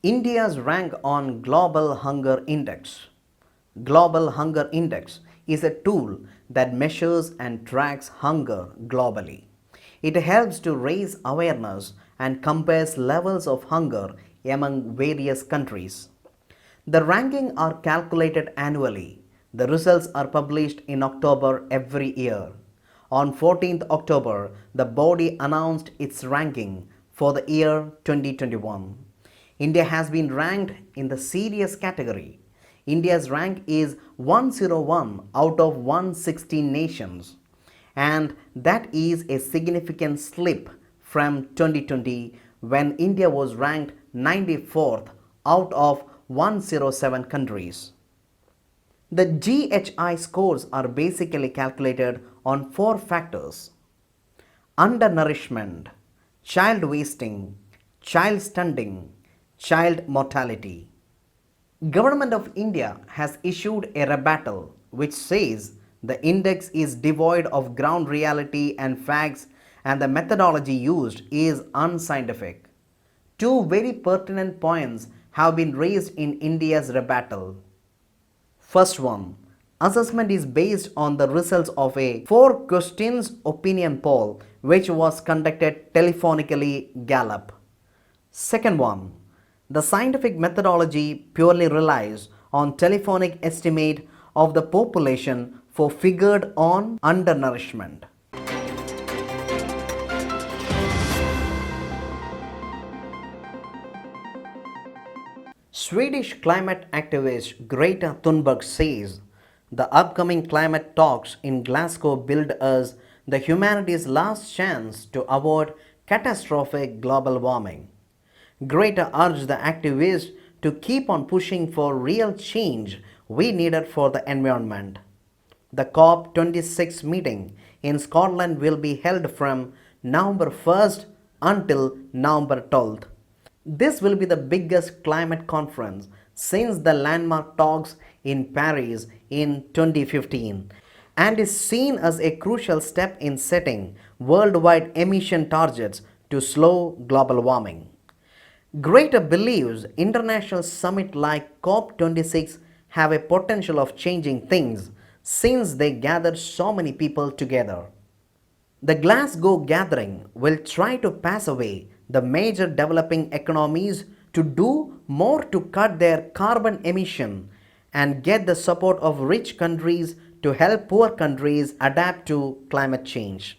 India's rank on Global Hunger Index. Global Hunger Index is a tool that measures and tracks hunger globally. It helps to raise awareness and compares levels of hunger among various countries. The rankings are calculated annually. The results are published in October every year. On 14th October, the body announced its ranking for the year 2021. India has been ranked in the serious category. India's rank is 101 out of 116 nations, and that is a significant slip from 2020 when India was ranked 94th out of 107 countries. The GHI scores are basically calculated on four factors: undernourishment, child wasting, child stunting, child mortality. Government of India has issued a rebuttal which says the index is devoid of ground reality and facts and the methodology used is unscientific. Two very pertinent points have been raised in India's rebuttal. First one, assessment is based on the results of a 4 questions opinion poll which was conducted telephonically Gallup. Second one, the scientific methodology purely relies on telephonic estimate of the population for figured on undernourishment. Swedish climate activist Greta Thunberg says the upcoming climate talks in Glasgow build us the humanity's last chance to avoid catastrophic global warming. Greta urged the activists to keep on pushing for real change we needed for the environment. The COP26 meeting in Scotland will be held from November 1st until November 12th. This will be the biggest climate conference since the landmark talks in Paris in 2015 and is seen as a crucial step in setting worldwide emission targets to slow global warming. Greta believes international summits like COP26 have a potential of changing things since they gather so many people together. The Glasgow gathering will try to pass away the major developing economies to do more to cut their carbon emission and get the support of rich countries to help poor countries adapt to climate change.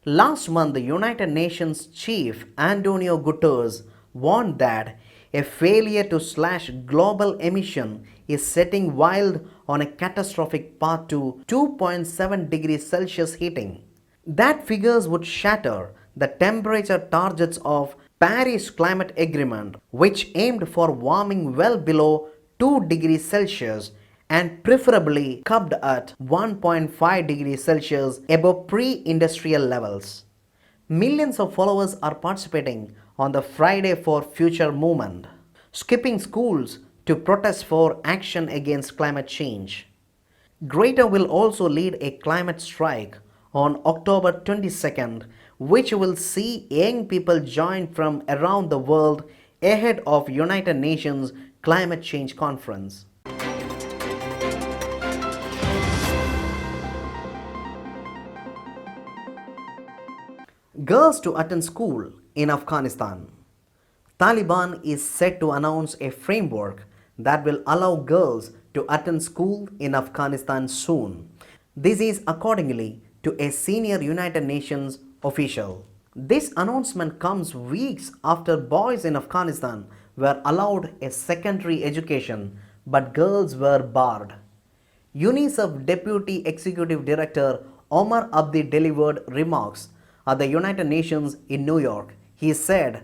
Last month, the United Nations chief Antonio Guterres warned that a failure to slash global emission is setting world on a catastrophic path to 2.7 degrees Celsius heating. That figures would shatter the temperature targets of Paris Climate Agreement, which aimed for warming well below 2 degrees Celsius and preferably capped at 1.5 degrees Celsius above pre-industrial levels. Millions of followers are participating on the Friday for Future movement, skipping schools to protest for action against climate change. Greta will also lead a climate strike on October 22nd, which will see young people join from around the world ahead of United Nations Climate Change Conference. Girls to attend school in Afghanistan. Taliban is set to announce a framework that will allow girls to attend school in Afghanistan soon. This is accordingly to a senior United Nations official. This announcement comes weeks after boys in Afghanistan were allowed a secondary education but girls were barred. UNICEF Deputy Executive Director Omar Abdi delivered remarks at the United Nations in New York. He said,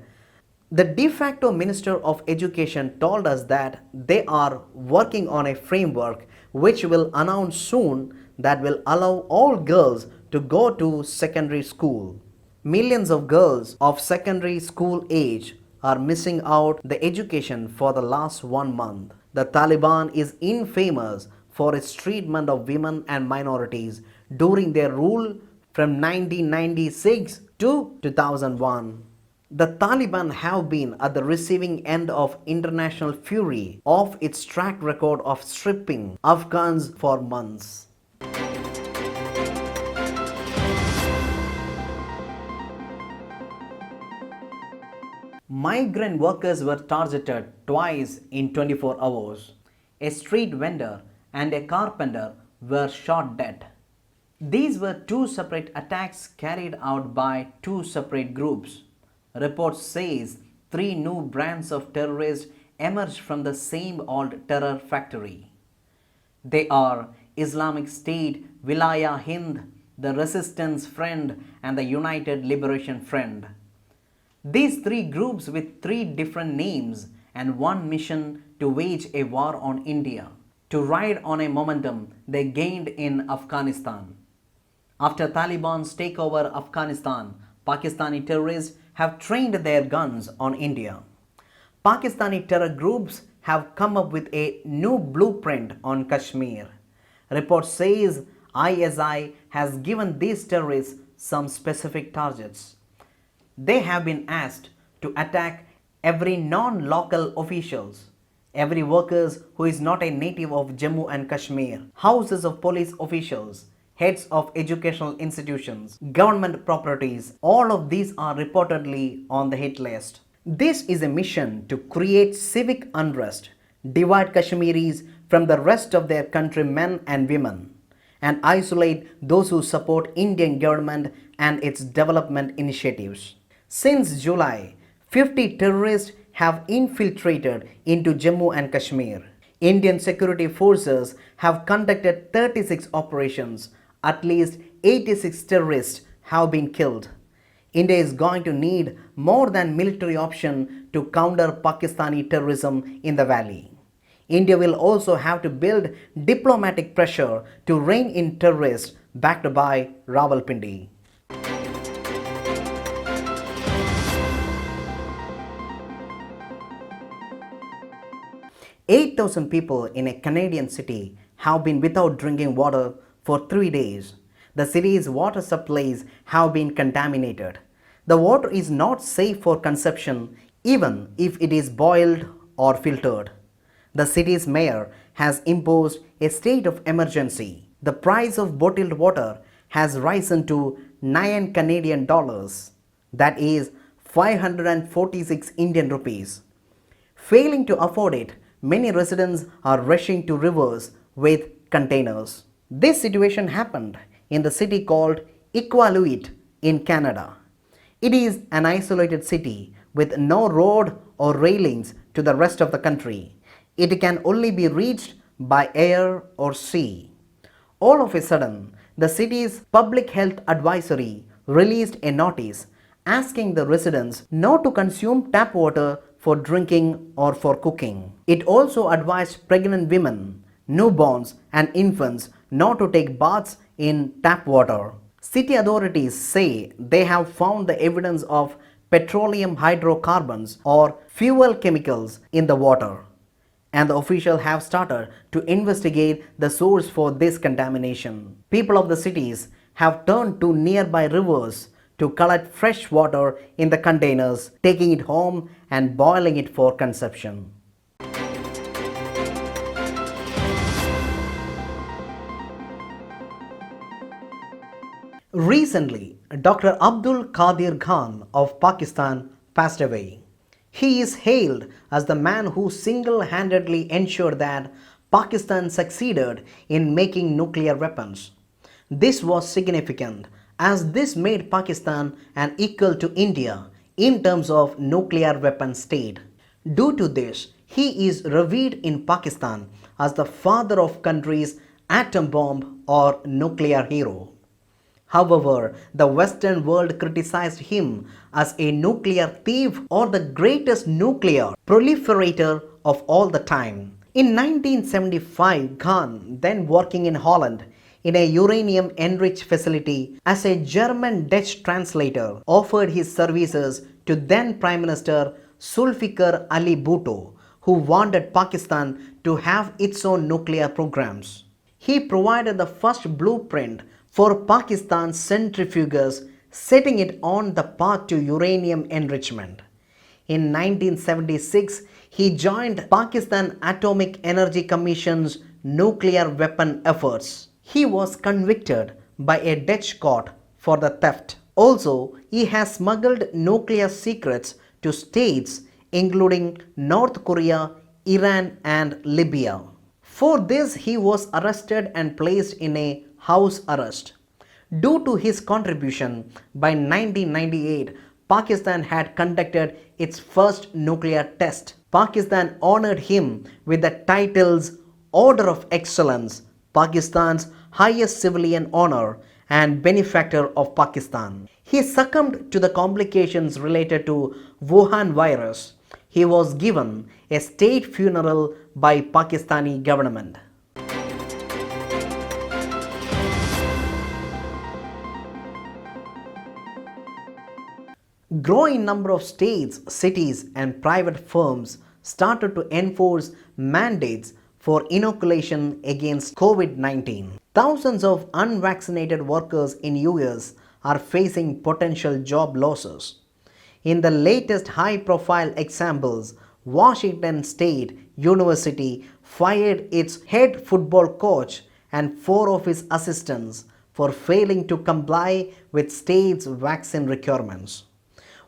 "The de facto Minister of Education told us that they are working on a framework which will announce soon that will allow all girls to go to secondary school. Millions of girls of secondary school age are missing out the education for the last 1 month. The Taliban is infamous for its treatment of women and minorities during their rule from 1996 to 2001. The Taliban have been at the receiving end of international fury of its track record of stripping Afghans for months. Migrant workers were targeted twice in 24 hours. A street vendor and a carpenter were shot dead. These were two separate attacks carried out by two separate groups. Reports says three new brands of terrorists emerged from the same old terror factory. They are Islamic State, Wilaya Hind, the Resistance Front and the United Liberation Front. These three groups with three different names and one mission to wage a war on India, to ride on a momentum they gained in Afghanistan. After Taliban's takeover Afghanistan, Pakistani terrorists have trained their guns on India. Pakistani terror groups have come up with a new blueprint on Kashmir. Report says ISI has given these terrorists some specific targets. They have been asked to attack every non-local officials, every workers who is not a native of Jammu and Kashmir, houses of police officials, heads of educational institutions, government properties, all of these are reportedly on the hit list. This is a mission to create civic unrest, divide Kashmiris from the rest of their countrymen and women, and isolate those who support Indian government and its development initiatives. Since July, 50 terrorists have infiltrated into Jammu and Kashmir. Indian security forces have conducted 36 operations. At least 86 terrorists have been killed. India is going to need more than military option to counter Pakistani terrorism in the valley. India will also have to build diplomatic pressure to rein in terrorists backed by Rawalpindi. 8,000 people in a Canadian city have been without drinking water for 3 days. The city's water supplies have been contaminated. The water is not safe for consumption even if it is boiled or filtered. The city's mayor has imposed a state of emergency. The price of bottled water has risen to 9 Canadian dollars, that is 546 Indian rupees. Failing to afford it, many residents are rushing to rivers with containers. This situation happened in the city called Iqaluit in Canada. It is an isolated city with no road or railings to the rest of the country. It can only be reached by air or sea. All of a sudden, the city's public health advisory released a notice asking the residents not to consume tap water for drinking or for cooking. It also advised pregnant women, newborns and infants not to take baths in tap water. City authorities say they have found the evidence of petroleum hydrocarbons or fuel chemicals in the water, and the officials have started to investigate the source for this contamination. People of the cities have turned to nearby rivers to collect fresh water in the containers, taking it home and boiling it for consumption. Recently, Dr. Abdul Qadeer Khan of Pakistan passed away. He is hailed as the man who single-handedly ensured that Pakistan succeeded in making nuclear weapons. This was significant as this made Pakistan an equal to India in terms of nuclear weapon state. Due to this, he is revered in Pakistan as the father of country's atom bomb or nuclear hero. However, the Western world criticized him as a nuclear thief or the greatest nuclear proliferator of all the time. In 1975, Khan, then working in Holland in a uranium-enriched facility as a German-Dutch translator, offered his services to then Prime Minister Zulfikar Ali Bhutto, who wanted Pakistan to have its own nuclear programs. He provided the first blueprint for Pakistan's centrifuges setting it on the path to uranium enrichment. In 1976, he joined Pakistan Atomic Energy Commission's nuclear weapon efforts. He was convicted by a Dutch court for the theft. Also, he has smuggled nuclear secrets to states including North Korea, Iran, and Libya. For this, he was arrested and placed in a house arrest. Due to his contribution, by 1998, Pakistan had conducted its first nuclear test. Pakistan honored him with the titles Order of Excellence, Pakistan's highest civilian honor, and benefactor of Pakistan. He succumbed to the complications related to Wuhan virus. He was given a state funeral by Pakistani government. Growing number of states, cities, and private firms started to enforce mandates for inoculation against COVID-19. Thousands of unvaccinated workers in US are facing potential job losses. In the latest high-profile examples, Washington State University fired its head football coach and 4 of his assistants for failing to comply with state's vaccine requirements,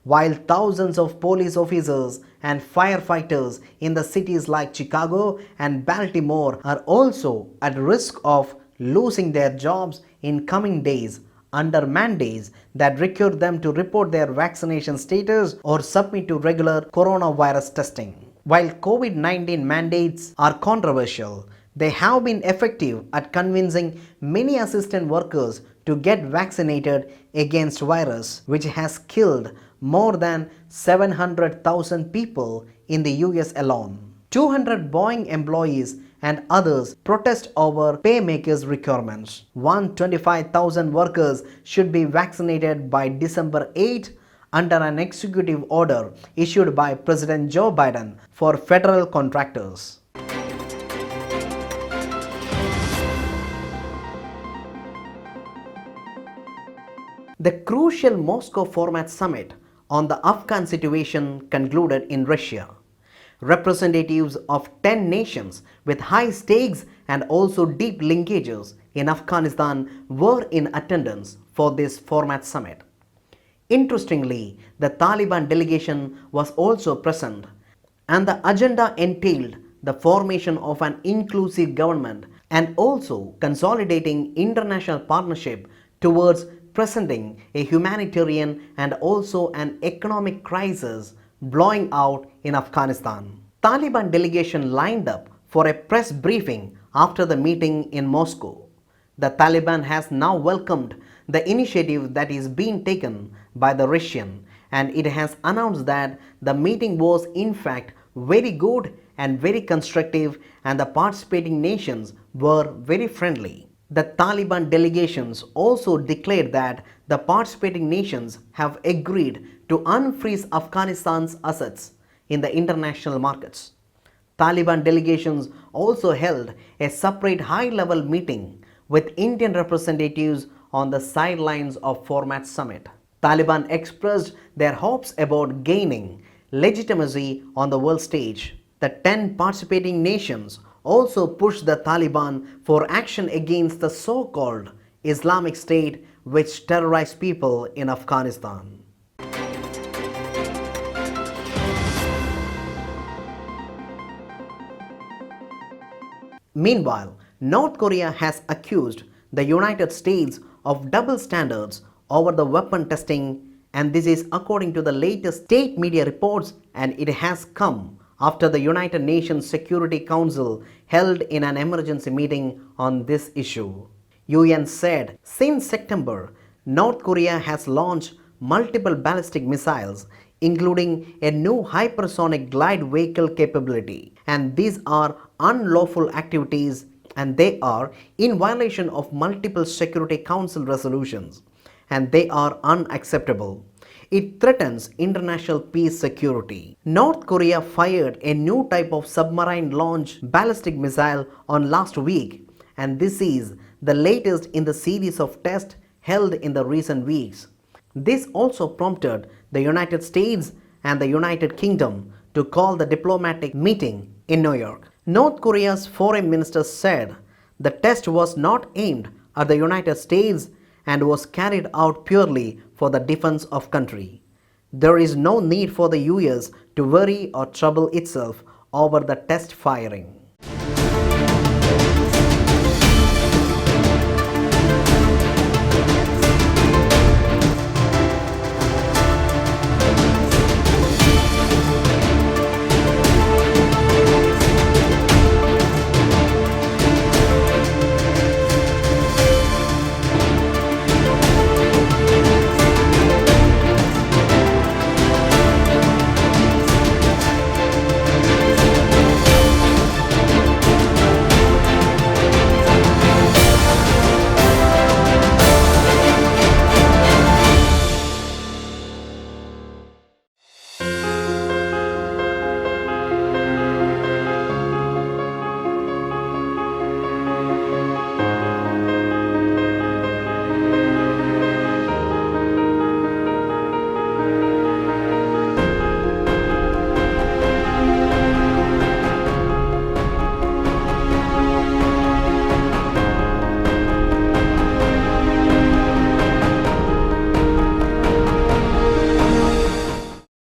while thousands of police officers and firefighters in the cities like Chicago and Baltimore are also at risk of losing their jobs in coming days under mandates that require them to report their vaccination status or submit to regular coronavirus testing. While COVID-19 mandates are controversial, they have been effective at convincing many assistant workers to get vaccinated against virus, which has killed more than 700,000 people in the US alone. 200 Boeing employees and others protest over paymakers' requirements. 125,000 workers should be vaccinated by December 8 under an executive order issued by President Joe Biden for federal contractors. The crucial Moscow format summit on the Afghan situation concluded in Russia. Representatives of 10 nations with high stakes and also deep linkages in Afghanistan were in attendance for this format summit. Interestingly, the Taliban delegation was also present, and the agenda entailed the formation of an inclusive government and also consolidating international partnership towards presenting a humanitarian and also an economic crisis blowing out in Afghanistan. Taliban delegation lined up for a press briefing after the meeting in Moscow. The Taliban has now welcomed the initiative that is being taken by the Russian, and it has announced that the meeting was in fact very good and very constructive, and the participating nations were very friendly. The Taliban delegations also declared that the participating nations have agreed to unfreeze Afghanistan's assets in the international markets. Taliban delegations also held a separate high-level meeting with Indian representatives on the sidelines of format summit. Taliban expressed their hopes about gaining legitimacy on the world stage. The 10 participating nations also pushed the Taliban for action against the so-called Islamic State, which terrorized people in Afghanistan. Meanwhile, North Korea has accused the United States of double standards over the weapon testing, and this is according to the latest state media reports, and it has come after the United Nations Security Council held in an emergency meeting on this issue. UN said since September, North Korea has launched multiple ballistic missiles, including a new hypersonic glide vehicle capability, and these are unlawful activities and they are in violation of multiple Security Council resolutions, and they are unacceptable. It threatens international peace security. North Korea fired a new type of submarine-launched ballistic missile on last week, and this is the latest in the series of tests held in the recent weeks. This also prompted the United States and the United Kingdom to call the diplomatic meeting in New York. North Korea's foreign minister said the test was not aimed at the United States and was carried out purely for the defense of country. There is no need for the US to worry or trouble itself over the test firing.